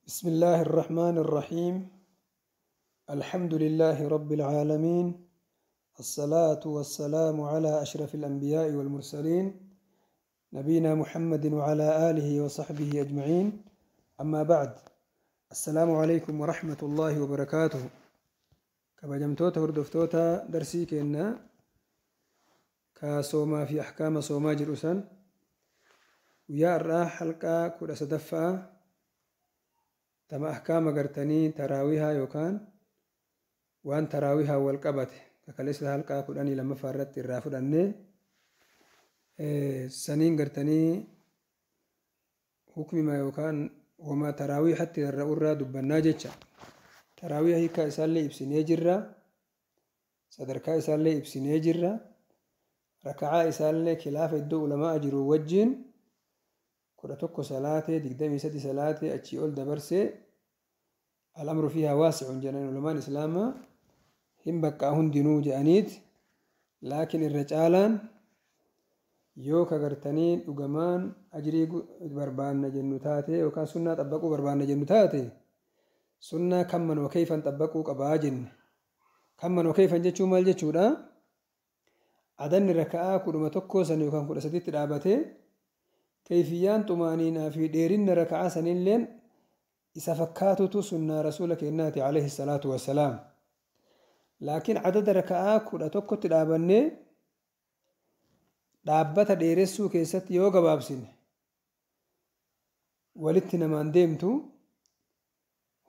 بسم الله الرحمن الرحيم. الحمد لله رب العالمين. الصلاة والسلام على أشرف الأنبياء والمرسلين نبينا محمد وعلى آله وصحبه أجمعين. أما بعد، السلام عليكم ورحمة الله وبركاته. كما جمتوتا وردفتوتا درسي كنا كاسوما في أحكام صوما جرسان ويا الراح حلقة كل سدفة تم أحكام قرتني تراويها يوكان وان تراويها والقبت ككليس الحلقة كداني لما فرت الرافد أني سنين قرتني حكم ما يوكان وما تراويح حتى الرؤرة دبنا جتشا تراويح هي كإسالة إبسيني جرة صدركا إسالة إبسيني جرة ركعة إسالة خلاف الدو لما أجروا وجين كرة توكو صلاة دقدامي سدي صلاة أتشي أول دبرسي الأمر فيها واسع جنان علماء الإسلام هم بقى هندنو جانيت لكن الرجالان يوكا قرتنين وقمان أجري بربان جنوتاتي وكان سنة طبقوا بربان جنوتاتي سنة كمن وكيفا طبقوا قباجن كمن وكيفا جتشو مال جتشو دا عدن ركعة كلما توكو سن يوكان كل سديت رابطي كيفيان طمانينا في ديرين ركعة سنين إذا فكاتو سنة رسولك الناتي عليه الصلاة والسلام لكن عدد ركعة كل توكو تلابني دابة ديرسو كيست يوغا بابسين ولتنا من ديمتو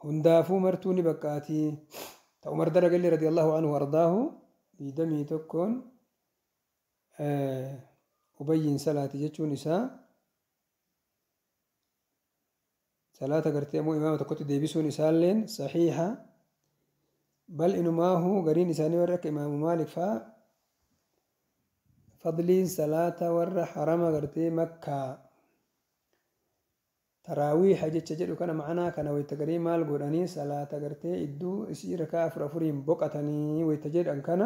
هندافو مرتوني بكاتي عمر درجة رضي الله عنه وارضاه بدمي تكون أبين صلاة جتشو نساء صلاة قرتي مو إمامة تكوت ديبسون إسالين صحيحة بل إنه ما هو قرين إساني ورك إمام مالك فضلين صلاة ور حرام قرتي مكة تراويح جت جدو كان معنا كان ويتقري مال قراني صلاة قرتي إدو إسير كافر أفرين بقتني ويتجد أن كان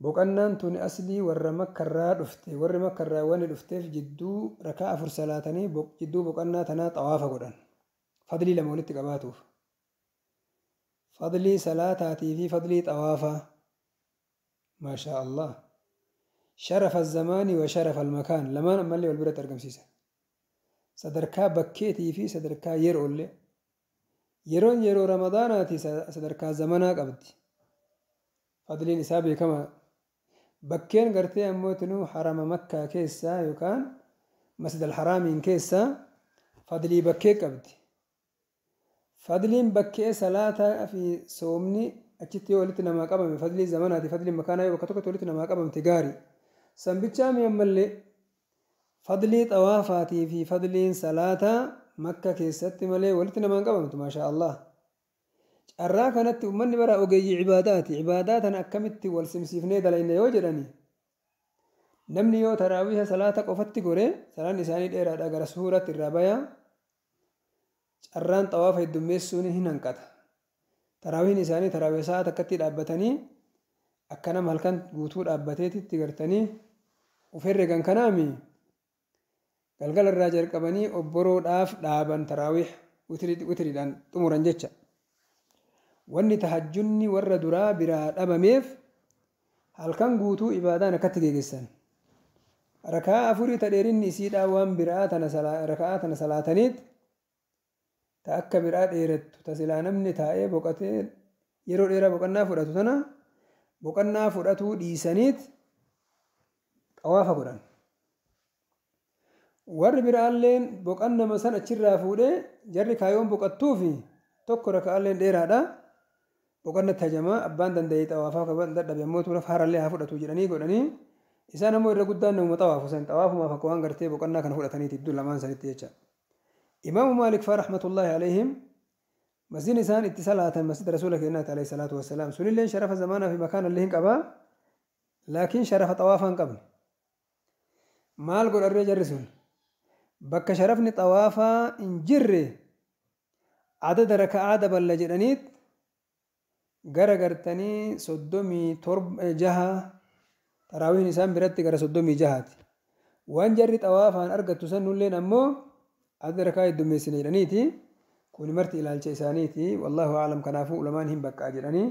بقنان توني أصلي ور مكة را دفتي ور مكة را واني دفتي في جدو ركاء أفر صلاتني جدو بقنا تنا طوافة قران فضلي لما ولدت قباتوف فضلي صلاتاتي في فضلي طوافة ما شاء الله شرف الزمان وشرف المكان لما نملي والبرة ترقم سيسا صدركا بكيتي في صدركا يرو اللي يرو رمضاناتي صدركا زمانا قبدي فضلي نسابي كما بكين قرتي أموتنو حرم مكة كيسا يوكان مسجد الحرامين كيسا فضلي بكي قبدي فضلين بكي صلاة في صومني أجتي ولتنا ما قبم فضلي زماناتي فضلي مكاني وكتوكت ولتنا ما قبم تجاري سنبتشامي يملي فضلي طوافاتي في فضلين صلاة مكة كيست ملي ولتنا ما قبمت ما شاء الله الرا كانت أمني برا أوجي عبادات أنا أكملت والسمسيفني دلائن يوجدني نمني يو تراويها صلاة قفتي قري صلاة نساني دير أجر سورة الربايا الران طواف الدميس سوني هننكت تراويه نساني تراويه ساعة كتير أبتني أكنم هلكن بوتور أبتيتي تجرتني وفرقان كنامي قلقل الراجل كبني أبرو داف دابن تراويح وتري دان تمرن جتة واني تهجني ور درا برا أبميف هلكن بوتو إبادان كتير جسن ركعة أفوري تديرين نسيت أوام براتنا ركعاتنا صلاتنيت تأكد برات إيرت تسلان من تائب وقتين يرو إيرا بقنا فراتو تنا بقنا فراتو ديسانيت أوافا قران ور برالين بقنا مثلا أشرا فودة جري كايوم بقتوفي تكرر كالين ديرا دا بقنا تجمع أبان دنديت أوافا كبان دا بيموت ونفحر اللي هفراتو جراني قراني إسانا مو إرى قدان نوم طوافو سن طوافو ما فكوان قرتي بقنا كان فراتني تدو لمان سنتي يجا إمام مالك فرحمة الله عليهم مسجد إنسان اتصالات مسجد رسولك النبي عليه الصلاة والسلام سن اللين شرف زمانه في مكان اللي قبا لكن شرف طوافا قبل مال قول الرجال رسول بك شرفني طوافا انجري عدد ركعات بلجرانيت غرغرتني صدومي ترب جها تراويح نسان برتي غر صدومي جهات وان جري طوافا أرقت سن اللين أمو أدركا يدمي سنيرانيتي كوني مرتي إلى الجيسانيتي والله أعلم كنافو لمان هم بقى أجراني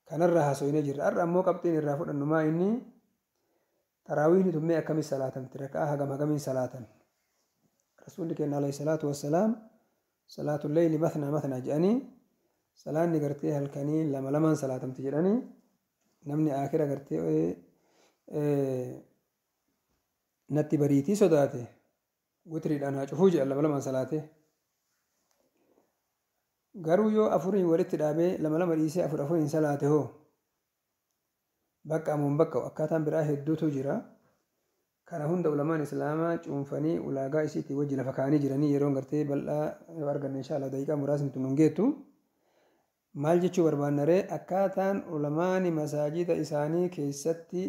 كان الرها سوينا جر أرمو قبطين الرافود أنه ما إني تراويح تمي أكمل صلاة تركها هجم صلاة رسولك عليه الصلاة والسلام صلاة الليل مثنى جاني صلاة نقرتيها الكنين لما صلاة تجراني نمني آخر قرتي نتي بريتي صداته وتريد أنها تفوج لما صلاته garuu yoo afurii walitti dhaabee lama dhiisee afuriin salaate hoo bakka amuun bakka akkaataan biraa hedduutu jira kana hunda ulamaan islaamaa cuunfanii ulaagaa isiitti wajji lafa kaanii jiranii yeroo gartee bal'aa yoo arganne inshallah daqiiqaa muraasni tun hungeettu maal jechuu barbaannaree akkaataan ulamaani masaajida isaanii keessatti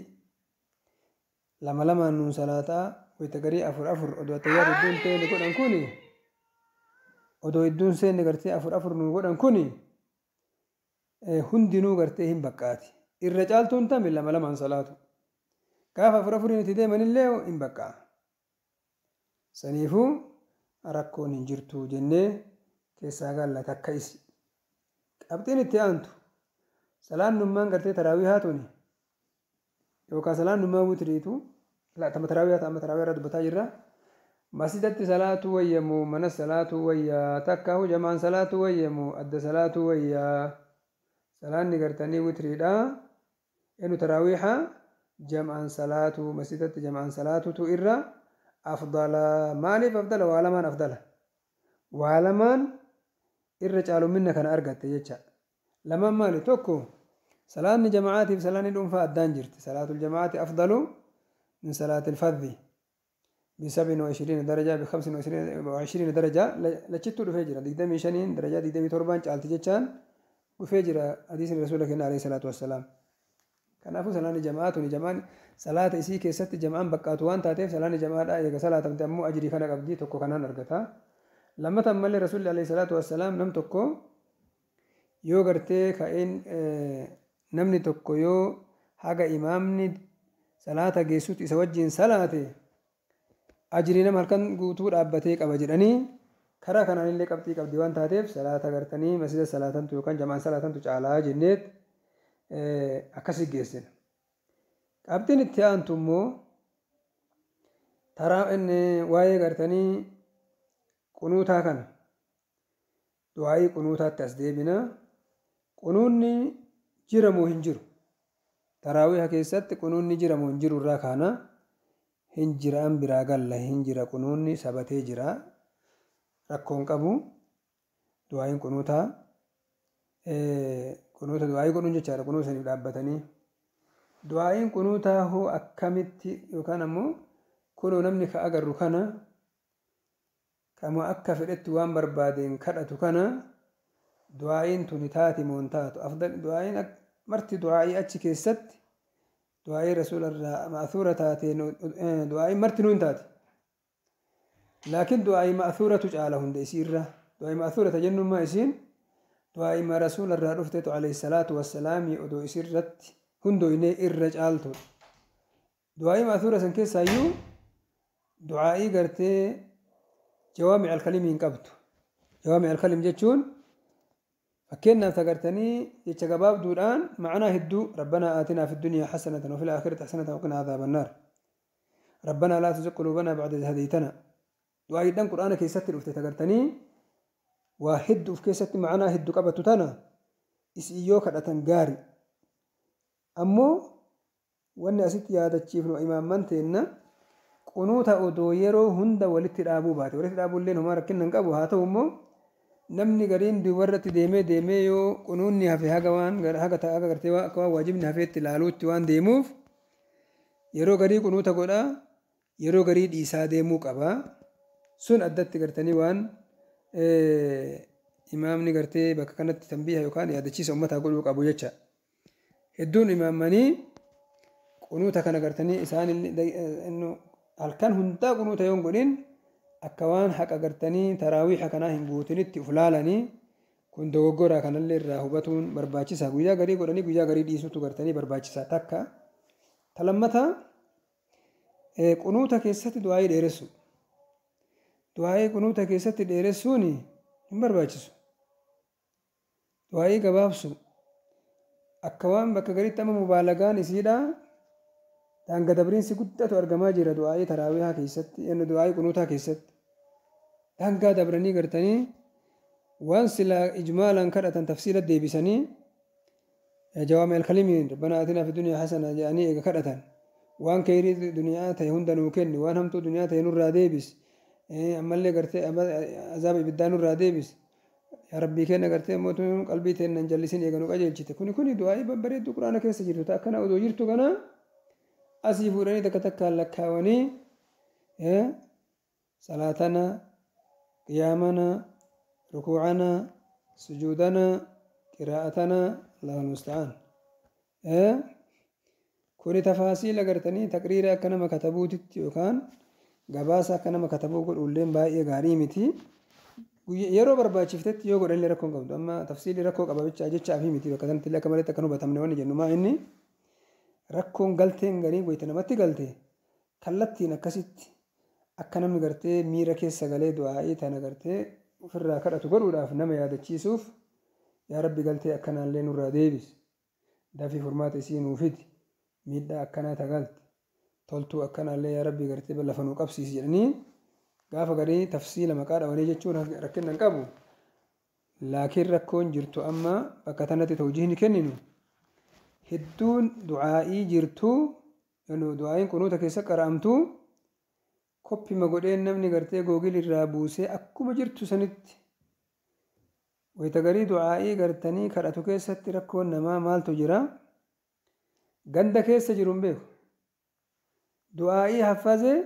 lamaan nuun salaataa wayita garii afur odoo attayyaa hedduun ta'e godhan kuni odoo idduun seenne gartee afur nuu godhan kuni hundinuu gartee hin baqqaati irra caaltuun tami lamaan salaatu gaafa afuriin itti deemanillee hin baqqaa saniifuu rakkoon hin jirtu jennee keessaa gaalla takka isi qabxiin itti aantu salaannummaan gartee taraawihaa tuni yookaan salaannummaan witiriitu tama taraawihaa dubbataa jirra masjidatti salaatu wayyamu mana salaatu wayyaa takkahu jamaan salaatu wayyamu adda salaatu wayyaa salaanni gartanii witriidha enu taraawiha jamaan salaatu masjidatti jamaan salaatutu irra afdala maaliif afdala waa lamaan irra caalumminna kana argatte jecha lamaan maali tokko salaanni jamaatiif salaanni dhuunfaa addaan jirti salaatul jamaati afdalu min salaatil fadhi ب27 درجة ب25 درجة لشتو دفجرة دقدمي شنين درجة دقدمي تربان جالت جتان دفجرة حديث الرسول عليه الصلاة والسلام كان أفو سلاني جماعات ونجمان صلاة إسي كيست جمعان بقاتوان تاتيف سلاني جماعات آية صلاة تمتمو أجري كان قبدي تكو كانان أرغتا لما تمالي رسول عليه الصلاة والسلام نم تكو يو غرتي كاين نمني تكو يو حاجة إمامني صلاة جيسوت إسوجين صلاة أجري نم هلكن قوتور أبتي كبجراني كرا كان اللي قبدي وان تاتيف صلاة غرتني مسجد صلاة تو كان جماعة صلاة تو على جنات أكاسي جيسن قبدين التيان تمو ترى إن واي غرتني قنوتا كان دعاي قنوتا تسديبنا قنوني جرمو هنجرو تراويها كيست قنوني جرمو هنجرو راكانا هنجران براغل هنجرا قنوني سبتي جرا ركون قبو دعاين قنوتا دعاي قنون جچارا قنون سني دابتني دعاين قنوتا هو أكمتي يوكان أمو كنو نمني كأغر كنا كما أكا فدت وان بربادين كرأتو كنا دعاين تنتاتي مونتاتو أفضل دعاين مرتي دعاي أتشكي ست دعاء رسول الله مأثورة تاتي دعاء مرتنون تاتي لكن دعاء مأثورة تجعلهم ديسيرة دعاء مأثورة تجنن ما يسين دعاء ما رسول الله رفته عليه الصلاة والسلام يؤدو يسيرت هندو إني الرجالتو دعاء مأثورة سنكي سايو دعاء قرتي جوامع الكلم ينقبتو جوامع الكلم جتشون فكنا تقرتني يتشقباب دوران معنا هدو ربنا آتنا في الدنيا حسنة وفي الآخرة حسنة وقنا عذاب النار ربنا لا تزغ قلوبنا بعد إذ هديتنا دعاء دان قرآن كيست الأفتة تقرتني واحد في كيست معنا هدو قبتو تنا إسئيو كدتن غاري أمو واني أسيت يادا تشيفن وإمام منتنا قنوتا أدو يرو هند ولترابو باتي ولترابو اللين هما ركنا نقابو هاتو أمو namni gariin dubarratti deemee yoo qunuunni hafe haga gartee akka waajibni hafeetti ilaaluutti waan deemuuf yeroo garii qunuuta godhaa yeroo garii dhiisaa deemuu qaba sun addatti gartanii waan imaamni gartee bakka kanatti tambiiha yookaan yaadachiisa ummataa godhuu qabu jecha hedduun imaammanii qunuuta kana gartanii isaan halkan hundaa qunuuta yoon godhin akka waan haqa gartanii taraawiixa kanaa hin guutinitti uflaalanii kun dogoggoraa kanallee irraa hubatuun barbaachisaa guyyaa garii godhanii guyyaa garii dhiisutu gartanii barbaachisaa takka talammata qunuuta keessatti du'aa'ii dheeressu du'aa'ii qunuuta keessatti dheeressuun hin barbaachisu. Du'aa'ii gabaabsu akka waan bakka gariitti amma mubaalagaan isiidha daanga dabriinsi guddatu argamaa jira du'aa'ii taraawihaa keessatti du'aa'ii qunuutaa keessatti daangaa dabranii gartanii waan silaa ijmaalan kadhatan tafsiila deebisanii jawaami alkalimiin rabbana atinaa fi duniyaa hasana jedhanii eega kadhatan waan kheyrii duniyaa ta'e hunda nuu kenni waan hamtuu duniyaa ta'e nurraa deebis ammallee gartee azaaba ibiddaa nurraa deebis yaa rabbii kenna gartee mootummaan qalbii teennan jallisin eega nu qajeelchite kuni du'aa'ii babbareedduu quraana keessa jirtu akkana odoo jirtu kana asii fuudhanii takka takkaan lakkaawanii salaatana qiyaamana rukuucana sujuudana qiraa'atana allahu almusta'aan kuni tafaasiila gartanii taqriira akka nama katabuutitti yookaan gabaasa akka nama katabuu godhulleen baay'ee gaarii miti yeroo barbaachiftetti yoo godhanillee rakkoon qabdu amma tafsiilii rakkoo qaba jecha fi miti bakka sanatti akka maletti akka nu hubatamne wanni jennu maa inni rakkoon galteen garii wayita namatti galte kallattiin akkasitti akka namni gartee miira keessa galee du'aa'ii tana gartee ofirraa kadhatu godhuudhaaf nama yaadachiisuuf yaa rabbi galtee akkanaallee nurraa deebis dafii furmaata isii nuufiti miidhaa akkanaa tagalte toltuu akkanaallee yaa rabbi gartee lafa nuu qabsiisi jedhanii gaafa garii tafsiila maqaa dhawanii jechuun rakkinnan qabu laakiin rakkoon jirtu amma bakka tanatti tawjiihni kenninu hedduun du'aa'ii jirtu du'aa'iin qunuuta keessa qara'amtu koppima godheen namni gartee googil irraa buusee akkuma jirtu sanitti wayita garii du'aa'ii gartanii kadhatu keessatti rakkoon namaa maaltu jira ganda keessa jiru hin beeku du'aa'ii haffazee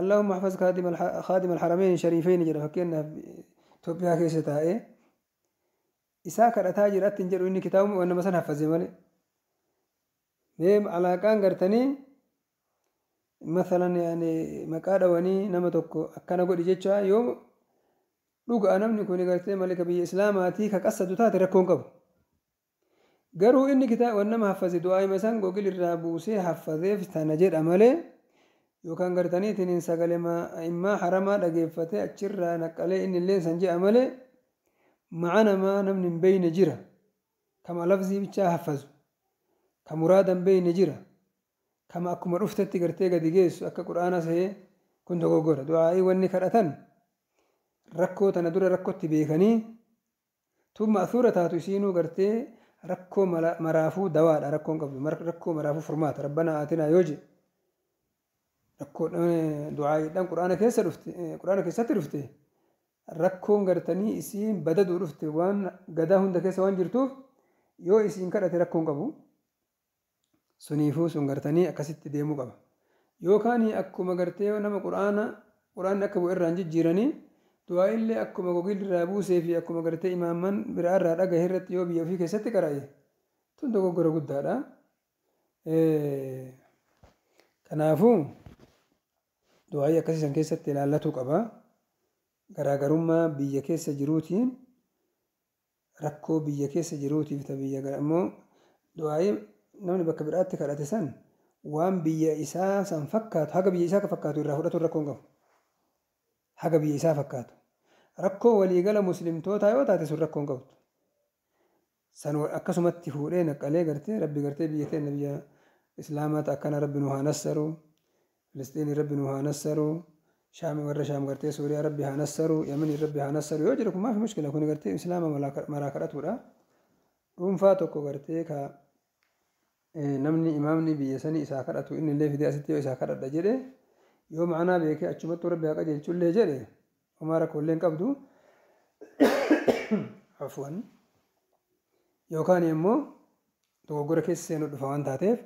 اللهم احفظ خادم الحرمين الشريفين جرى فكينا توبيا كيسة تاء إساء كرتا جرات تنجر إني كتاب وأنا مثلا حفظ مالي ميم على كان قرتني مثلا يعني مكادة وني نمتوكو أكنا قد جيتشا يوم لوك أنا من كوني قرتني مالك بي إسلاماتي كقصة تات ركون قبو قروا إني كتاب وأنا ما حفظ دعاء مثلا قوقل الرابوسي حفظه في تنجر أمالي yookaan gartaniitiin sagalema immaa haramaa dhageeffatee achirraa naqqalee inni illee san je'a malee maca namaa namni hin beeyne jira kama lafzii bichaa haffazu ka muraadan beeyne jira kama akkuma dhuftetti gartee gadi geessu akka quraana sahee kun dogoggora du'aa'ii wanni kadhatan rakkoo tana dura rakkootti beekanii tun ma'thuura taatu isiinuu gartee rakkoo maraafuu dawaadha rakkoon qabdu rakkoo maraafuu furmaata rabbana aatinaa yoo jedhe rakkoon du'aa'iidhaan quraana keessatti dhufte rakkoon gartanii isiin badaduu dhufte waan gadaa hunda keessa waan jirtuuf yoo isiin kadhate rakkoon qabu suniifuu sun gartanii akkasitti deemuu qaba yookaan akkuma gartee nama quraanni akka bu'e irraan jijjiiranii du'aa'illee akkuma gogiil irraa buusee fi akkuma gartee imaamman biraa irraa dhagahe irratti yoo biyya ofii keessatti qara'e tun dogoggora guddaadha kanaafuu du'aa'ii akkasiisan keessatti ilaallatuu qaba garaagarummaa biyya keessa jiruutiin rakkoo biyya keessa jiruutiif ta biyya ammoo du'aa'ii namni bakka biraatti kadhate san waan biyya isaa san fakkaatu haga biyya isaa ka fakkaatu irraa fudhatu rakkoon qabu haga biyya isaa fakkaatu rakkoo waliigala muslimtootaa yoo taate sun rakkoon qabdu san akkasumatti fuudhee naqqalee gartee rabbi gartee biyya teenya biyya islaamaata akkana rabbi nu haa nassaru فلسطين ربي نوها نسروا شام ورا شام قرتي سوريا ربي هنسروا يمن ربي هنسروا يوجركم ما في مشكلة كوني قرتي إسلام مراكرات ولا روم فاتوكو قرتي كا نمني إمامني بيسني إساكرت إن اللي في دي أستي وإساكرت دجري يوم أنا بيك أشمت ربي أكجل شو اللي جري وما ركوا لين كبدو عفوا يوكان يمو تو غوركيس سينو دفوان تاتيف